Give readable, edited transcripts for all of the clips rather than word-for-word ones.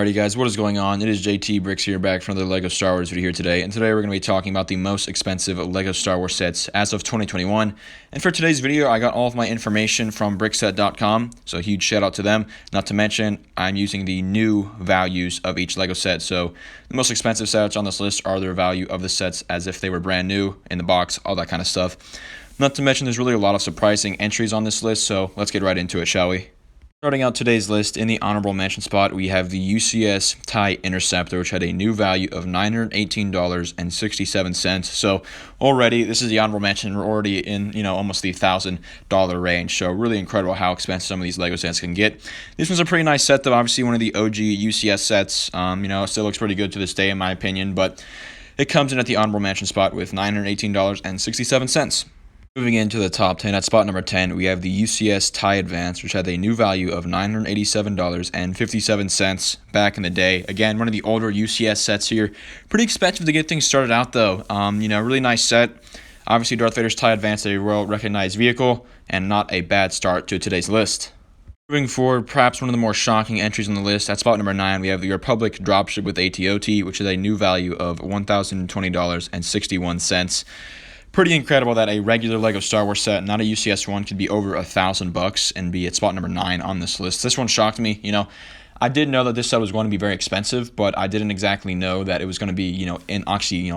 Alrighty guys, what is going on? It is JT Bricks here, back for another LEGO Star Wars video here today, and today we're going to be talking about the most expensive LEGO Star Wars sets as of 2021. And for today's video, I got all of my information from Brickset.com, so a huge shout out to them. Not to mention, I'm using the new values of each LEGO set, so the most expensive sets on this list are their value of the sets as if they were brand new, in the box, all that kind of stuff. Not to mention, there's really a lot of surprising entries on this list, so let's get right into it, shall we? Starting out today's list, in the honorable mention spot, we have the UCS TIE Interceptor, which had a new value of $918.67. So already, this is the honorable mention. We're already in, almost the $1,000 range. So really incredible how expensive some of these LEGO sets can get. This one's a pretty nice set, though. Obviously, one of the OG UCS sets. It still looks pretty good to this day, in my opinion. But it comes in at the honorable mention spot with $918.67. Moving into the top 10, at spot number 10, we have the UCS TIE Advance, which had a new value of $987.57 back in the day. Again, one of the older UCS sets here. Pretty expensive to get things started out, though. Really nice set. Obviously, Darth Vader's TIE Advance, a well-recognized vehicle, and not a bad start to today's list. Moving forward, perhaps one of the more shocking entries on the list, at spot number 9, we have the Republic Dropship with ATOT, which is a new value of $1,020.61. Pretty incredible that a regular LEGO Star Wars set, not a UCS one, could be over $1,000 and be at spot number 9 on this list. This one shocked me. I did know that this set was going to be very expensive, but I didn't exactly know that it was going to be,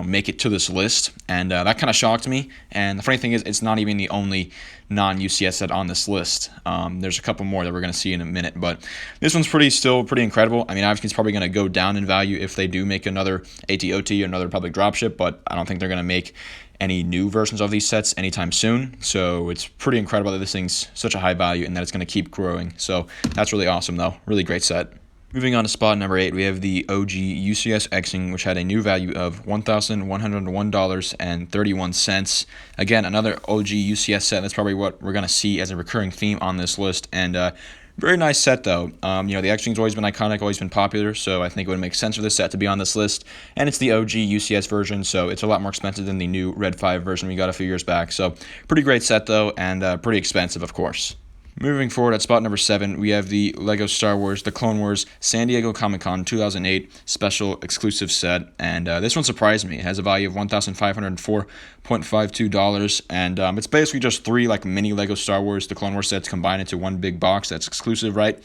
make it to this list. And that kind of shocked me. And the funny thing is, it's not even the only non-UCS set on this list. There's a couple more that we're going to see in a minute, but this one's still pretty incredible. I mean, obviously, it's probably going to go down in value if they do make another ATOT or another Republic Dropship, but I don't think they're going to make any new versions of these sets anytime soon. So it's pretty incredible that this thing's such a high value and that it's going to keep growing. So that's really awesome, though. Really great set. Moving on to spot number 8, we have the OG UCS X-Wing, which had a new value of $1,101.31. Again, another OG UCS set. That's probably what we're going to see as a recurring theme on this list. And very nice set, though. The X-Wing's always been iconic, always been popular, so I think it would make sense for this set to be on this list. And it's the OG UCS version, so it's a lot more expensive than the new Red 5 version we got a few years back. So pretty great set, though, and pretty expensive, of course. Moving forward, at spot number 7, we have the LEGO Star Wars The Clone Wars San Diego Comic-Con 2008 special exclusive set, and this one surprised me. It has a value of $1,504.52, and it's basically just 3 mini LEGO Star Wars The Clone Wars sets combined into one big box that's exclusive, right?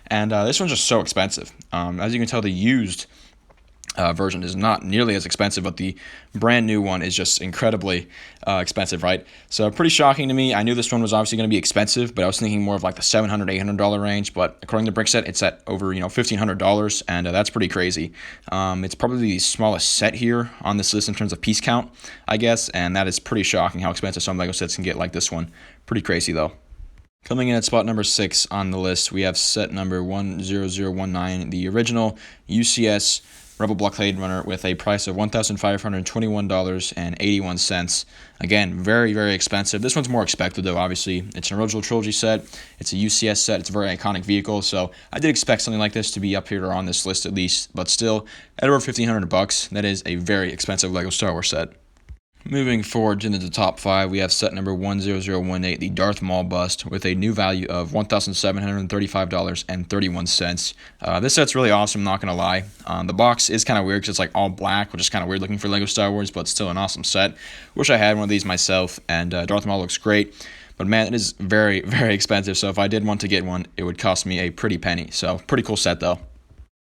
And this one's just so expensive. As you can tell, the used version is not nearly as expensive, but the brand new one is just incredibly expensive, right? So pretty shocking to me. I knew this one was obviously going to be expensive, but I was thinking more of the $700, $800 range. But according to Brickset, it's at over $1,500, and that's pretty crazy. It's probably the smallest set here on this list in terms of piece count, I guess, and that is pretty shocking how expensive some LEGO sets can get like this one. Pretty crazy though. Coming in at spot number 6 on the list, we have set number 10019, the original UCS Rebel Blockade Runner with a price of $1,521.81. Again, very, very expensive. This one's more expected, though, obviously. It's an original trilogy set. It's a UCS set. It's a very iconic vehicle, so I did expect something like this to be up here or on this list at least, but still, at over $1,500, that is a very expensive LEGO Star Wars set. Moving forward into the top 5, we have set number 10018, the Darth Maul bust, with a new value of $1,735.31. This set's really awesome, not going to lie. The box is kind of weird because it's all black, which is kind of weird looking for LEGO Star Wars, but still an awesome set. Wish I had one of these myself, and Darth Maul looks great. But man, it is very, very expensive, so if I did want to get one, it would cost me a pretty penny. So pretty cool set, though.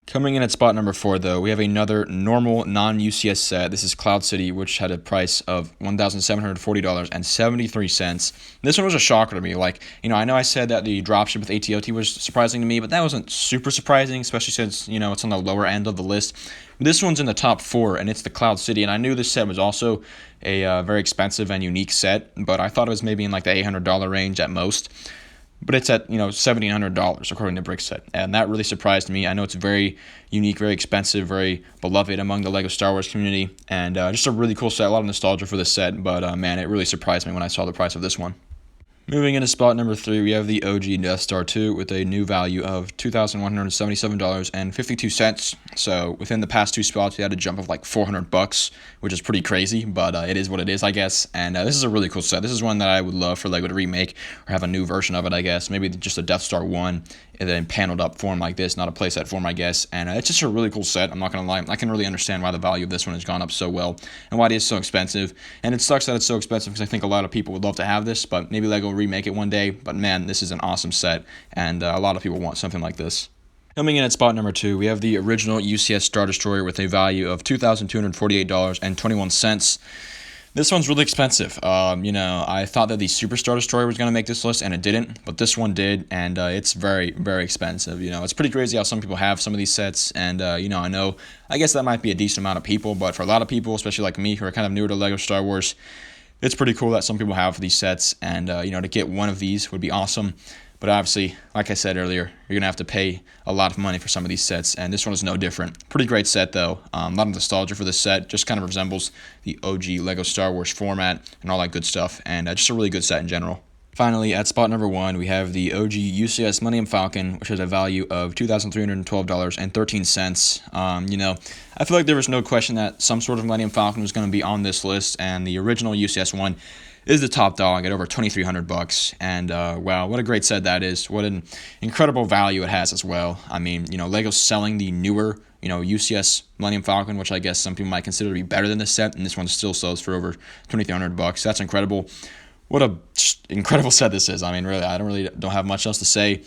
Coming in at spot number 4, though, we have another normal non-UCS set. This is Cloud City, which had a price of $1,740.73. This one was a shocker to me. I know I said that the Dropship with ATOT was surprising to me, but that wasn't super surprising, especially since, it's on the lower end of the list. This one's in the top 4, and it's the Cloud City, and I knew this set was also a very expensive and unique set, but I thought it was maybe in the $800 range at most. But it's at, $1,700 according to Brickset, and that really surprised me. I know it's very unique, very expensive, very beloved among the LEGO Star Wars community, and just a really cool set. A lot of nostalgia for this set, but man, it really surprised me when I saw the price of this one. Moving into spot number 3, we have the OG Death Star 2 with a new value of $2,177.52. So within the past 2 spots, we had a jump of like $400, which is pretty crazy, but it is what it is, I guess. And this is a really cool set. This is one that I would love for LEGO to remake or have a new version of it, I guess. Maybe just a Death Star 1 and then paneled up form like this, not a playset form, I guess. And it's just a really cool set. I'm not going to lie. I can really understand why the value of this one has gone up so well and why it is so expensive. And it sucks that it's so expensive because I think a lot of people would love to have this, but maybe LEGO will remake it one day. But man, this is an awesome set, and a lot of people want something like this. Coming in at spot number 2, we have the original UCS Star Destroyer with a value of $2,248.21. This one's really expensive. I thought that the Super Star Destroyer was going to make this list, and it didn't, but this one did, and it's very, very expensive. It's pretty crazy how some people have some of these sets, and, I guess that might be a decent amount of people, but for a lot of people, especially like me, who are kind of newer to LEGO Star Wars, it's pretty cool that some people have these sets, and, to get one of these would be awesome. But obviously, like I said earlier, you're going to have to pay a lot of money for some of these sets, and this one is no different. Pretty great set, though. A lot of nostalgia for this set. Just kind of resembles the OG LEGO Star Wars format and all that good stuff, and just a really good set in general. Finally, at spot number 1, we have the OG UCS Monument Falcon, which has a value of $2,312.13. I feel like there was no question that some sort of Millennium Falcon was going to be on this list, and the original UCS one is the top dog at over $2,300. And wow, what a great set that is. What an incredible value it has as well. I mean, LEGO's selling the newer, UCS Millennium Falcon, which I guess some people might consider to be better than this set, and this one still sells for over $2,300. That's incredible. What a incredible set this is. I mean, really, I don't have much else to say.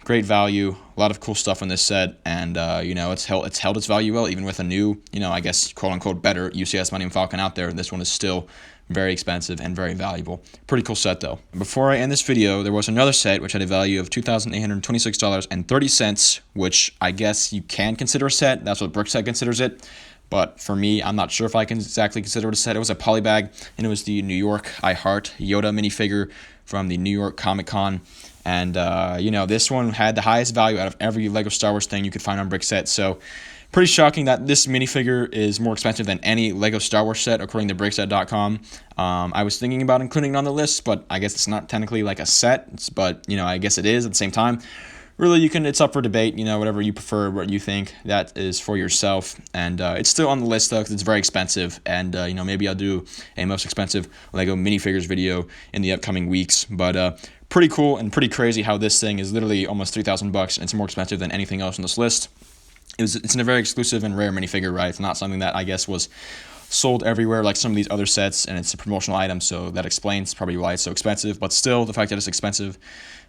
Great value, a lot of cool stuff in this set, and it's held its value well, even with a new, I guess, quote unquote, better UCS Monument Falcon out there. This one is still very expensive and very valuable. Pretty cool set though. Before I end this video, there was another set which had a value of $2,826.30, which I guess you can consider a set. That's what Brickset considers it. But for me, I'm not sure if I can exactly consider it a set. It was a polybag, and it was the New York I Heart Yoda minifigure from the New York Comic Con. And, this one had the highest value out of every LEGO Star Wars thing you could find on Brickset. So pretty shocking that this minifigure is more expensive than any LEGO Star Wars set, according to Brickset.com. I was thinking about including it on the list, but I guess it's not technically like a set. But, I guess it is at the same time. Really, it's up for debate, whatever you prefer, what you think, that is for yourself. And it's still on the list, though, because it's very expensive. And, maybe I'll do a most expensive LEGO minifigures video in the upcoming weeks. But pretty cool and pretty crazy how this thing is literally almost $3,000, and it's more expensive than anything else on this list. It's a very exclusive and rare minifigure, right? It's not something that I guess was sold everywhere like some of these other sets, and it's a promotional item, so that explains probably why it's so expensive. But still, the fact that it's expensive,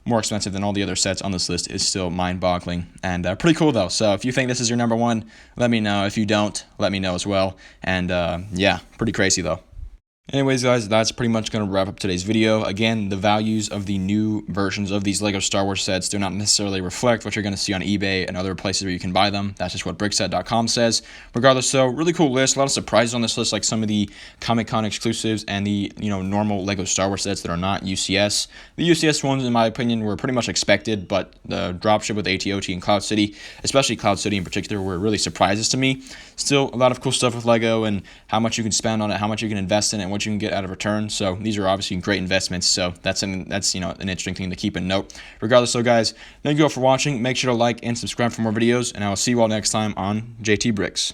more expensive than all the other sets on this list, is still mind-boggling, and pretty cool though. So if you think this is your number one, let me know. If you don't, let me know as well. And yeah, pretty crazy though. Anyways, guys, that's pretty much going to wrap up today's video. Again, the values of the new versions of these LEGO Star Wars sets do not necessarily reflect what you're going to see on eBay and other places where you can buy them. That's just what Brickset.com says. Regardless, so really cool list. A lot of surprises on this list, like some of the Comic-Con exclusives and the normal LEGO Star Wars sets that are not UCS. The UCS ones, in my opinion, were pretty much expected, but the dropship with AT-OT and Cloud City, especially Cloud City in particular, were really surprises to me. Still, a lot of cool stuff with LEGO and how much you can spend on it, how much you can invest in it, and what you can get out of return. So these are obviously great investments. So that's an interesting thing to keep in note. Regardless, so guys, thank you all for watching. Make sure to like and subscribe for more videos, and I will see you all next time on JT Bricks.